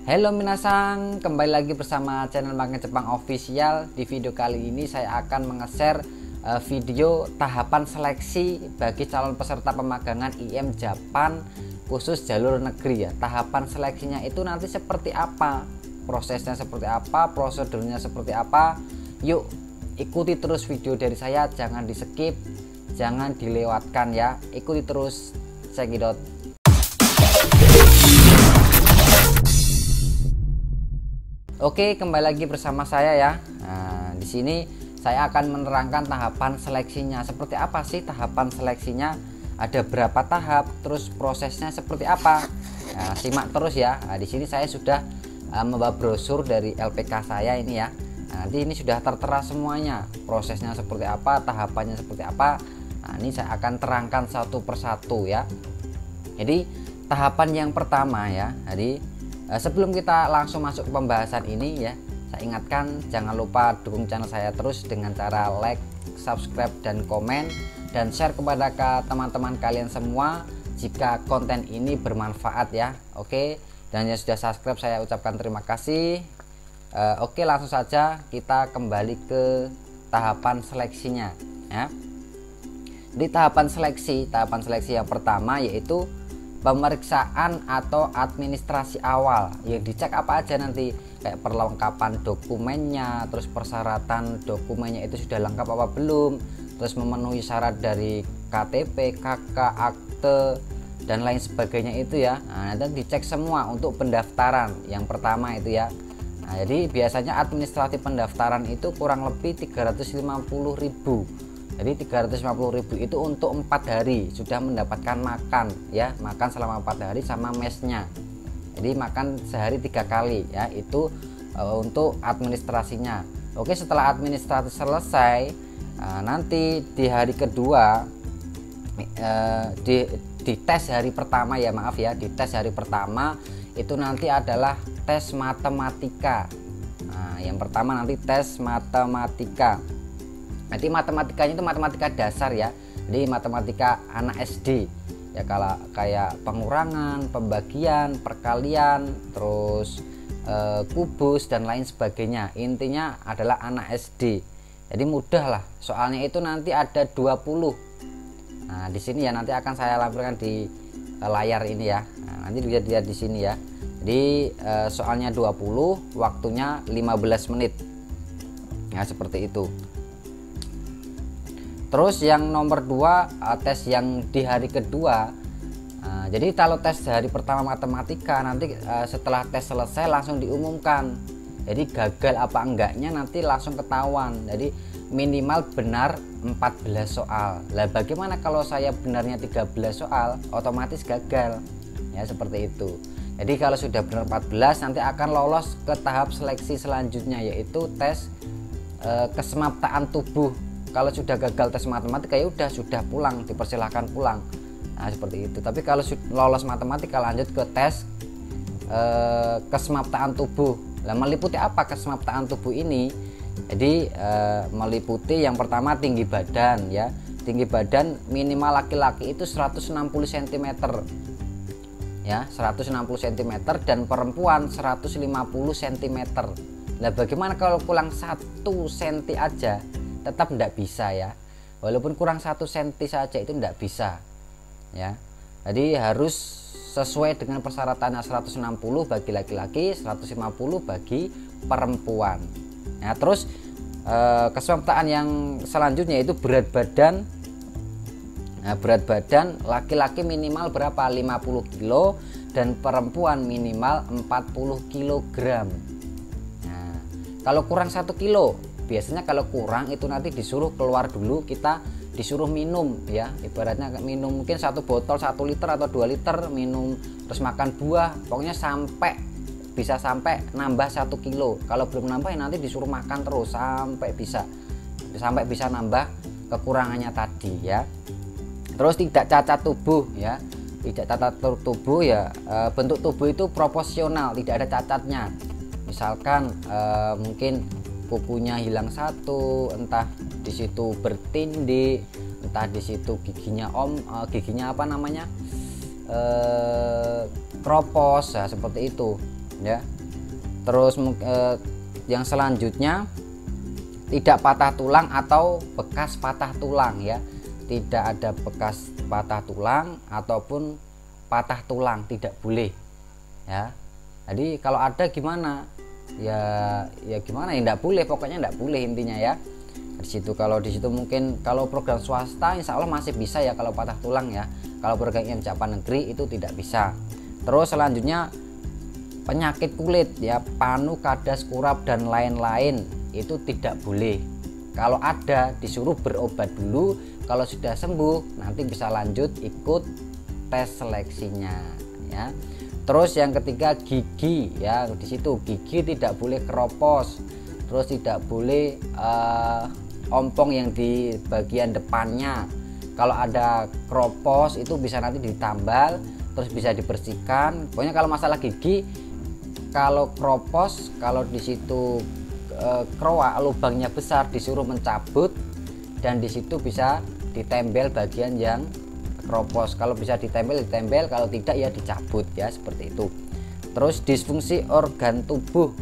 Halo minasang, kembali lagi bersama channel Makan Jepang Official. Di video kali ini saya akan menge-share video tahapan seleksi bagi calon peserta pemagangan IM Japan khusus jalur negeri ya. Tahapan seleksinya itu nanti seperti apa, prosesnya seperti apa, prosedurnya seperti apa. Yuk ikuti terus video dari saya, jangan di skip, jangan dilewatkan ya. Ikuti terus, check it out. Oke, kembali lagi bersama saya ya. Nah, di sini saya akan menerangkan tahapan seleksinya. Seperti apa sih tahapan seleksinya? Ada berapa tahap? Terus prosesnya seperti apa? Nah, simak terus ya. Nah, di sini saya sudah membawa brosur dari LPK saya ini ya. Nah, nanti ini sudah tertera semuanya. Prosesnya seperti apa? Tahapannya seperti apa? Nah, ini saya akan terangkan satu persatu ya. Jadi tahapan yang pertama ya. Jadi sebelum kita langsung masuk ke pembahasan ini ya, saya ingatkan jangan lupa dukung channel saya terus dengan cara like, subscribe, dan komen, dan share kepada teman-teman kalian semua jika konten ini bermanfaat ya. Oke, dan yang sudah subscribe saya ucapkan terima kasih. Oke, langsung saja kita kembali ke tahapan seleksinya ya. Di tahapan seleksi yang pertama yaitu pemeriksaan atau administrasi awal. Yang dicek apa aja nanti, kayak perlengkapan dokumennya, terus persyaratan dokumennya itu sudah lengkap apa belum, terus memenuhi syarat dari KTP, KK, akte, dan lain sebagainya itu ya. Nah, dan dicek semua untuk pendaftaran yang pertama itu ya. Nah, jadi biasanya administrasi pendaftaran itu kurang lebih 350.000. Jadi 350.000 itu untuk 4 hari sudah mendapatkan makan ya, makan selama 4 hari sama mesnya. Jadi makan sehari 3 kali ya, itu untuk administrasinya. Oke, setelah administrasi selesai, nanti di hari kedua di tes hari pertama ya, maaf ya, di tes hari pertama itu nanti adalah tes matematika. Nah, yang pertama nanti tes matematika. Nanti matematikanya itu matematika dasar ya, jadi matematika anak SD ya, kalau kayak pengurangan, pembagian, perkalian, terus kubus dan lain sebagainya. Intinya adalah anak SD, jadi mudah lah soalnya. Itu nanti ada 20. Nah, di sini ya nanti akan saya lampirkan di layar ini ya. Nah, nanti dilihat di sini ya. Jadi soalnya 20, waktunya 15 menit ya, seperti itu. Terus yang nomor 2, tes yang di hari kedua. Jadi kalau tes hari pertama matematika nanti setelah tes selesai langsung diumumkan. Jadi gagal apa enggaknya nanti langsung ketahuan. Jadi minimal benar 14 soal. Lah bagaimana kalau saya benarnya 13 soal, otomatis gagal. Ya seperti itu. Jadi kalau sudah benar 14 nanti akan lolos ke tahap seleksi selanjutnya, yaitu tes kesemaptaan tubuh. Kalau sudah gagal tes matematika ya sudah pulang, dipersilahkan pulang. Nah, seperti itu. Tapi kalau lolos matematika lanjut ke tes kesemaptaan tubuh. Nah, meliputi apa kesemaptaan tubuh ini? Jadi meliputi yang pertama tinggi badan ya. Tinggi badan minimal laki-laki itu 160 cm. Ya, 160 cm, dan perempuan 150 cm. Nah, bagaimana kalau kurang 1 cm aja? Tetap tidak bisa ya, walaupun kurang 1 cm saja itu tidak bisa ya. Jadi harus sesuai dengan persyaratannya, 160 bagi laki-laki, 150 bagi perempuan ya. Terus kesemaptaan yang selanjutnya itu berat badan. Nah, berat badan laki-laki minimal berapa? 50 kilo, dan perempuan minimal 40 kg. Nah, kalau kurang 1 kilo, biasanya kalau kurang itu nanti disuruh keluar dulu, kita disuruh minum ya, ibaratnya minum mungkin 1 botol 1 liter atau 2 liter minum, terus makan buah, pokoknya bisa sampai nambah 1 kilo. Kalau belum nambah ya nanti disuruh makan terus sampai bisa nambah kekurangannya tadi ya. Terus tidak cacat tubuh ya, tidak cacat tubuh ya, bentuk tubuh itu proporsional, tidak ada cacatnya. Misalkan mungkin kukunya hilang 1, entah di situ bertindih, entah di situ giginya giginya apa namanya, kropos ya, seperti itu. ya. Terus yang selanjutnya tidak patah tulang atau bekas patah tulang ya. Tidak ada bekas patah tulang ataupun patah tulang, tidak boleh ya. Jadi kalau ada gimana ya gimana ya, enggak boleh, pokoknya enggak boleh intinya ya. Di situ kalau di situ mungkin kalau program swasta insya Allah masih bisa ya kalau patah tulang ya. Kalau program IMJAPAN negeri itu tidak bisa. Terus selanjutnya penyakit kulit ya, panu, kadas, kurap dan lain-lain itu tidak boleh. Kalau ada disuruh berobat dulu, kalau sudah sembuh nanti bisa lanjut ikut tes seleksinya ya. Terus yang ketiga gigi ya, di situ gigi tidak boleh keropos, terus tidak boleh ompong yang di bagian depannya. Kalau ada keropos itu bisa nanti ditambal, terus bisa dibersihkan. Pokoknya kalau masalah gigi, kalau keropos, kalau di situ kroak lubangnya besar disuruh mencabut, dan di situ bisa ditempel bagian yang keropos. Kalau bisa ditempel, kalau tidak ya dicabut ya, seperti itu. Terus disfungsi organ tubuh,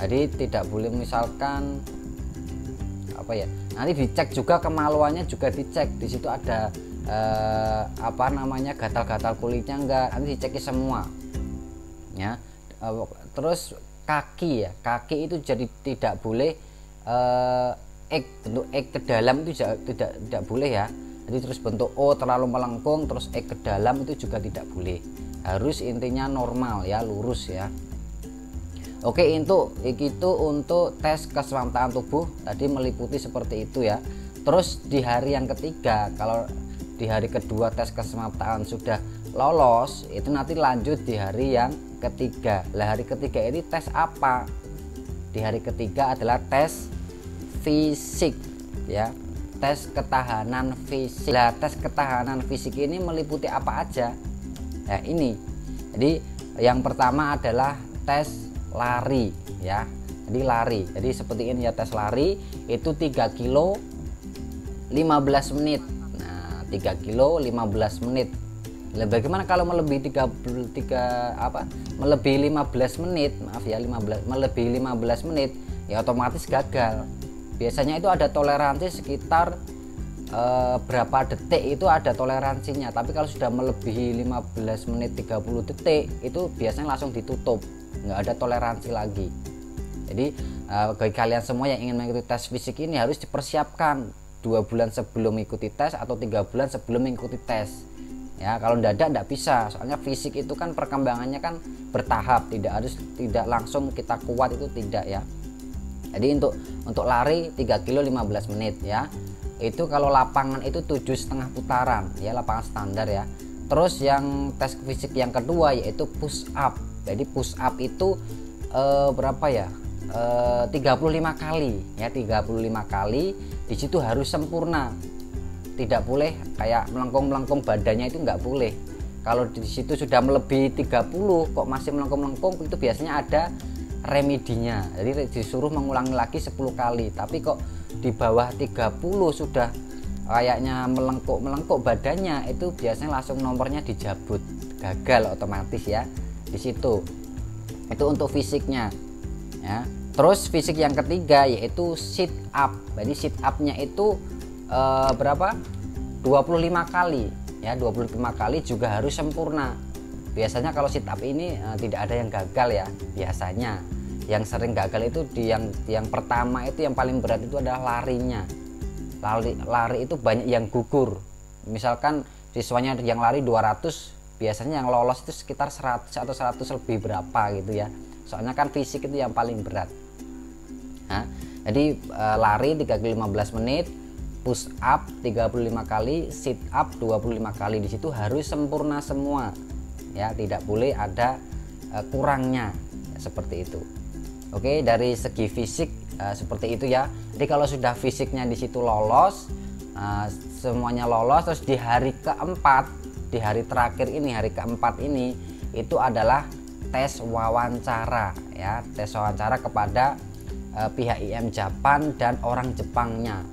jadi tidak boleh misalkan apa ya, nanti dicek juga kemaluannya, juga dicek di situ ada apa namanya gatal-gatal kulitnya enggak, nanti dicek semua ya. Terus kaki ya, kaki itu jadi tidak boleh bentuk X ke dalam itu tidak boleh ya. Jadi terus bentuk O terlalu melengkung, terus X ke dalam itu juga tidak boleh, harus intinya normal ya, lurus ya. Oke, itu untuk tes keselamatan tubuh tadi meliputi seperti itu ya. Terus di hari yang ketiga, kalau di hari kedua tes keselamatan sudah lolos, itu nanti lanjut di hari yang ketiga. Lah hari ketiga ini tes apa? Di hari ketiga adalah tes fisik ya, tes ketahanan fisik. Lah tes ketahanan fisik ini meliputi apa aja? Nah ini, jadi yang pertama adalah tes lari ya. Jadi lari, jadi seperti ini ya, tes lari itu 3 kilo 15 menit. Nah 3 kilo 15 menit. Nah, bagaimana kalau melebihi 15 menit, maaf ya, melebihi 15 menit ya otomatis gagal. Biasanya itu ada toleransi sekitar berapa detik, itu ada toleransinya. Tapi kalau sudah melebihi 15 menit 30 detik itu biasanya langsung ditutup, nggak ada toleransi lagi. Jadi bagi kalian semua yang ingin mengikuti tes fisik ini harus dipersiapkan 2 bulan sebelum mengikuti tes atau 3 bulan sebelum mengikuti tes ya. Kalau tidak bisa, soalnya fisik itu kan perkembangannya kan bertahap, tidak langsung kita kuat, itu tidak ya. Jadi untuk lari 3 kilo 15 menit ya, itu kalau lapangan itu 7,5 putaran ya, lapangan standar ya. Terus yang tes fisik yang kedua yaitu push up. Jadi push up itu berapa ya, 35 kali ya, 35 kali. Di situ harus sempurna, tidak boleh kayak melengkung badannya, itu nggak boleh. Kalau di situ sudah melebihi 30 kok masih melengkung, itu biasanya ada remedinya, jadi disuruh mengulangi lagi 10 kali. Tapi kok di bawah 30 sudah kayaknya melengkuk badannya, itu biasanya langsung nomornya dijabut, gagal otomatis ya. Di situ itu untuk fisiknya ya. Terus fisik yang ketiga yaitu sit up. Jadi sit upnya itu berapa, 25 kali ya, 25 kali juga harus sempurna. Biasanya kalau sit up ini tidak ada yang gagal ya. Biasanya yang sering gagal itu yang pertama itu, yang paling berat itu adalah larinya. Lari itu banyak yang gugur. Misalkan siswanya yang lari 200, biasanya yang lolos itu sekitar 100 atau 100 lebih berapa gitu ya. Soalnya kan fisik itu yang paling berat. Nah, jadi lari 3 kali 15 menit, push up 35 kali, sit up 25 kali. Di situ harus sempurna semua ya, tidak boleh ada kurangnya ya, seperti itu. Oke, dari segi fisik seperti itu ya. Jadi kalau sudah fisiknya di situ lolos, semuanya lolos, terus di hari keempat, di hari terakhir ini, hari keempat ini itu adalah tes wawancara ya, tes wawancara kepada pihak IMJAPAN dan orang Jepangnya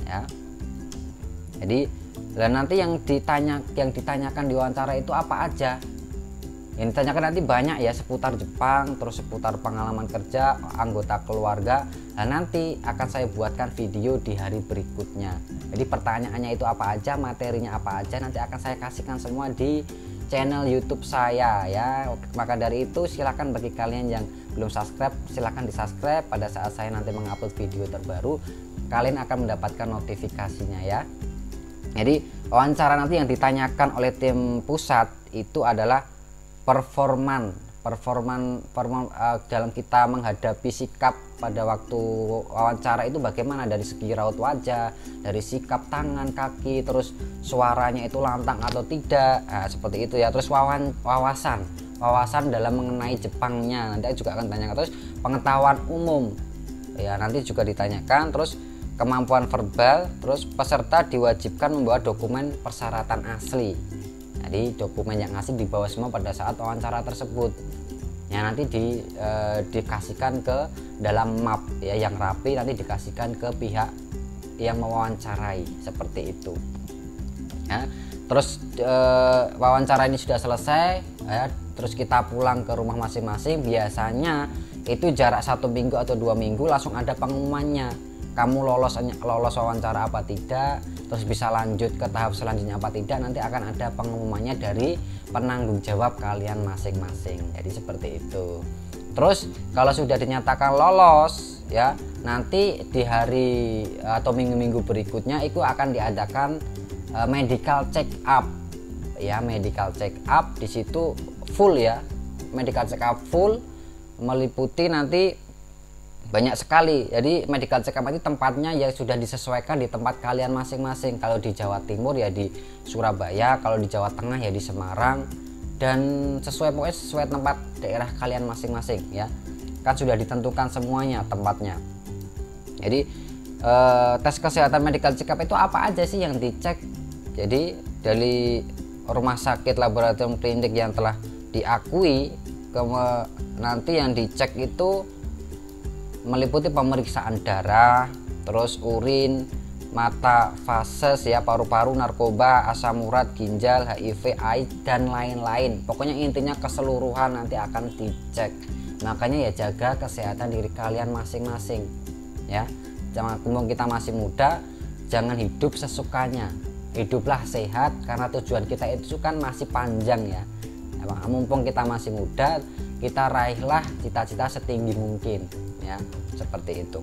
ya. Jadi dan nanti yang ditanyakan di wawancara itu apa aja Yang ditanyakan nanti banyak ya, seputar Jepang, terus seputar pengalaman kerja, anggota keluarga. Nah, nanti akan saya buatkan video di hari berikutnya. Jadi pertanyaannya itu apa aja, materinya apa aja, nanti akan saya kasihkan semua di channel YouTube saya ya. Maka dari itu silakan bagi kalian yang belum subscribe, silakan di subscribe. Pada saat saya nanti mengupload video terbaru, kalian akan mendapatkan notifikasinya ya. Jadi wawancara nanti yang ditanyakan oleh tim pusat itu adalah performan dalam kita menghadapi sikap pada waktu wawancara itu bagaimana, dari segi raut wajah, dari sikap tangan, kaki, terus suaranya itu lantang atau tidak. Nah, seperti itu ya. Terus wawasan dalam mengenai Jepangnya nanti juga akan ditanyakan. Terus pengetahuan umum ya nanti juga ditanyakan. Terus kemampuan verbal. Terus peserta diwajibkan membawa dokumen persyaratan asli. Jadi dokumen yang asli dibawa semua pada saat wawancara tersebut. Ya nanti dikasihkan ke dalam map ya yang rapi, nanti dikasihkan ke pihak yang mewawancarai, seperti itu. Ya, terus wawancara ini sudah selesai ya, terus kita pulang ke rumah masing-masing. Biasanya itu jarak 1 minggu atau 2 minggu langsung ada pengumumannya. Kamu lolos wawancara apa tidak, terus bisa lanjut ke tahap selanjutnya apa tidak, nanti akan ada pengumumannya dari penanggung jawab kalian masing-masing. Jadi seperti itu. Terus kalau sudah dinyatakan lolos ya, nanti di hari atau minggu-minggu berikutnya itu akan diadakan medical check up ya. Medical check up di situ full ya, medical check up full, meliputi nanti banyak sekali. Jadi medical check up itu tempatnya ya sudah disesuaikan di tempat kalian masing-masing. Kalau di Jawa Timur ya di Surabaya, kalau di Jawa Tengah ya di Semarang, dan pokoknya sesuai tempat daerah kalian masing-masing ya. Kan sudah ditentukan semuanya tempatnya. Jadi tes kesehatan medical check up itu apa aja sih yang dicek? Jadi dari rumah sakit, laboratorium, klinik yang telah diakui, nanti yang dicek itu meliputi pemeriksaan darah, terus urin, mata, fases ya, paru-paru, narkoba, asam urat, ginjal, HIV, AIDS, dan lain-lain. Pokoknya intinya keseluruhan nanti akan dicek. Makanya ya jaga kesehatan diri kalian masing-masing ya. Jangan, mumpung kita masih muda, jangan hidup sesukanya. Hiduplah sehat, karena tujuan kita itu kan masih panjang ya. Mumpung kita masih muda, kita raihlah cita-cita setinggi mungkin ya, seperti itu.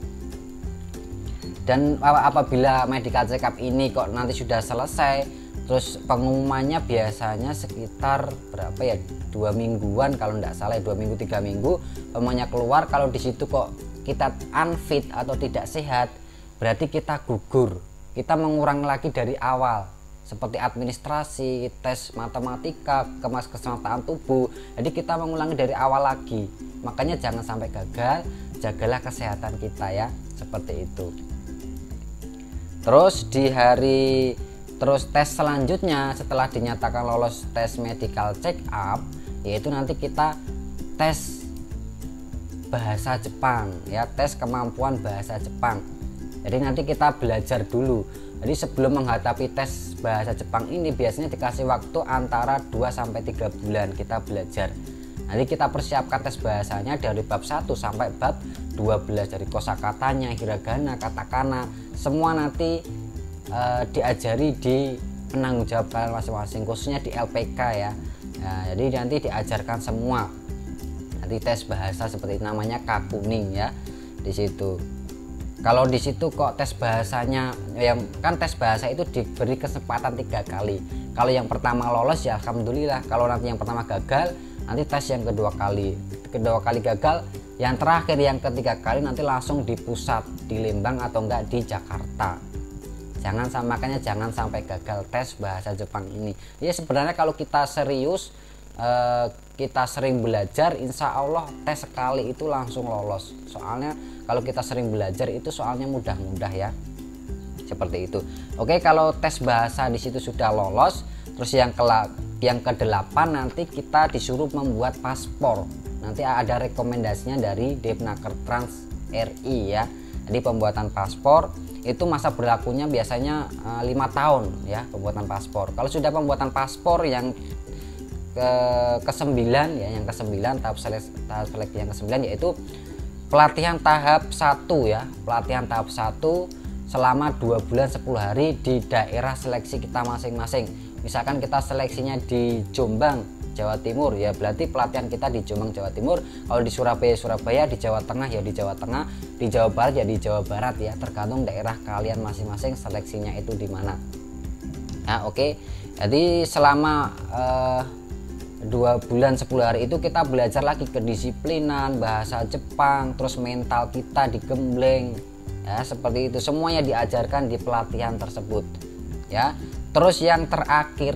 Dan apabila medical check up ini kok nanti sudah selesai, terus pengumumannya biasanya sekitar berapa ya, 2 mingguan kalau tidak salah, 2 minggu 3 minggu pokoknya keluar. Kalau di situ kok kita unfit atau tidak sehat, berarti kita gugur, kita mengurangi lagi dari awal, seperti administrasi, tes matematika, keselamatan tubuh. Jadi kita mengulangi dari awal lagi. Makanya jangan sampai gagal, jagalah kesehatan kita ya, seperti itu. Terus terus tes selanjutnya setelah dinyatakan lolos tes medical check up, yaitu nanti kita tes bahasa Jepang ya, tes kemampuan bahasa Jepang. Jadi nanti kita belajar dulu. Jadi sebelum menghadapi tes bahasa Jepang ini biasanya dikasih waktu antara 2-3 bulan kita belajar. Nanti kita persiapkan tes bahasanya dari bab 1 sampai bab 12, dari kosakatanya, hiragana, katakana, semua nanti diajari di penanggung jawab kalian masing-masing, khususnya di LPK ya. Nah, jadi nanti diajarkan semua. Nanti tes bahasa seperti namanya kakuning ya di situ. Kalau di situ kok tes bahasanya, yang kan tes bahasa itu diberi kesempatan 3 kali. Kalau yang pertama lolos ya alhamdulillah. Kalau nanti yang pertama gagal, nanti tes yang kedua kali gagal, yang terakhir yang ketiga kali nanti langsung di pusat di Lembang atau enggak di Jakarta. Makanya jangan sampai gagal tes bahasa Jepang ini. Ya sebenarnya kalau kita serius, kita sering belajar, insya Allah tes sekali itu langsung lolos. Soalnya kalau kita sering belajar itu soalnya mudah-mudah ya, seperti itu. Oke, kalau tes bahasa di situ sudah lolos, terus yang ke-8 nanti kita disuruh membuat paspor. Nanti ada rekomendasinya dari Depnaker Trans RI ya. Jadi pembuatan paspor itu masa berlakunya biasanya 5 tahun ya, pembuatan paspor. Kalau sudah pembuatan paspor yang ke-9 ya, yang ke-9 tahap seleksi yang ke-9 yaitu pelatihan tahap 1 ya. Pelatihan tahap 1 selama 2 bulan 10 hari di daerah seleksi kita masing-masing. Misalkan kita seleksinya di Jombang, Jawa Timur ya, berarti pelatihan kita di Jombang, Jawa Timur. Kalau di Surabaya, di Jawa Tengah ya di Jawa Tengah, di Jawa Barat ya di Jawa Barat ya, tergantung daerah kalian masing-masing seleksinya itu di mana. Nah, oke. Jadi selama 2 bulan 10 hari itu kita belajar lagi kedisiplinan, bahasa Jepang, terus mental kita digembleng ya, seperti itu semuanya diajarkan di pelatihan tersebut ya. Terus yang terakhir,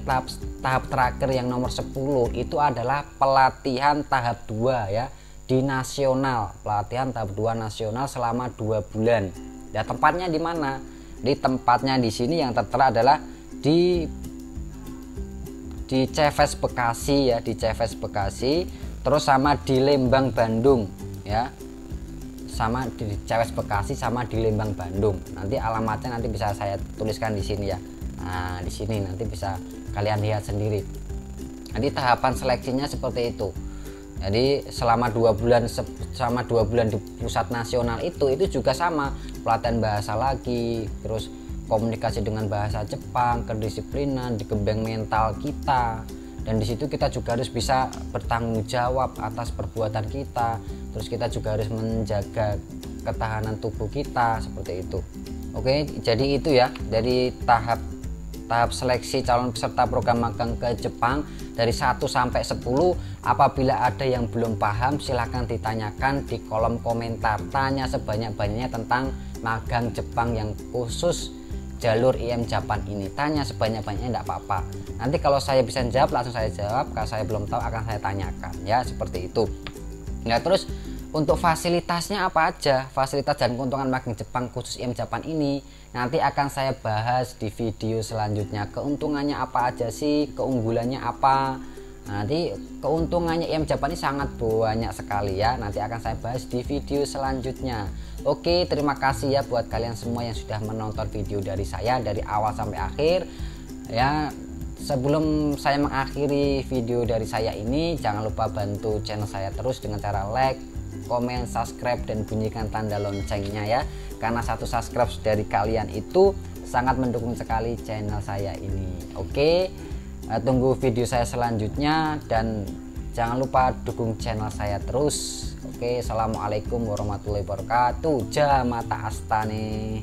tahap terakhir yang nomor 10 itu adalah pelatihan tahap 2 ya, di nasional. Pelatihan tahap 2 nasional selama 2 bulan ya. Tempatnya di mana? Di tempatnya di sini yang tertera adalah di CFS Bekasi ya, di CFS Bekasi, terus sama di Lembang Bandung ya, sama di CFS Bekasi sama di Lembang Bandung. Nanti alamatnya nanti bisa saya tuliskan di sini ya. Nah, di sini nanti bisa kalian lihat sendiri. Nanti tahapan seleksinya seperti itu. Jadi selama 2 bulan di pusat nasional itu juga sama, pelatihan bahasa lagi, terus komunikasi dengan bahasa Jepang, kedisiplinan, digembleng mental kita, dan di situ kita juga harus bisa bertanggung jawab atas perbuatan kita. Terus kita juga harus menjaga ketahanan tubuh kita seperti itu. Oke, jadi itu ya dari tahap seleksi calon peserta program magang ke Jepang dari 1 sampai 10. Apabila ada yang belum paham silahkan ditanyakan di kolom komentar. Tanya sebanyak-banyaknya tentang magang Jepang yang khusus jalur IM Japan ini. Tanya sebanyak-banyaknya, enggak apa-apa. Nanti kalau saya bisa jawab langsung saya jawab, kalau saya belum tahu akan saya tanyakan ya, seperti itu. Nah, terus untuk fasilitasnya apa aja, fasilitas dan keuntungan magang Jepang khusus IM Japan ini nanti akan saya bahas di video selanjutnya. Keuntungannya apa aja sih, keunggulannya apa. Nanti keuntungannya IM Japan ini sangat banyak sekali ya, nanti akan saya bahas di video selanjutnya. Oke, terima kasih ya buat kalian semua yang sudah menonton video dari saya dari awal sampai akhir ya. Sebelum saya mengakhiri video dari saya ini, jangan lupa bantu channel saya terus dengan cara like, komen, subscribe, dan bunyikan tanda loncengnya ya, karena 1 subscribe dari kalian itu sangat mendukung sekali channel saya ini. Oke, tunggu video saya selanjutnya dan jangan lupa dukung channel saya terus. Oke, assalamualaikum warahmatullahi wabarakatuh. Jamata Astane.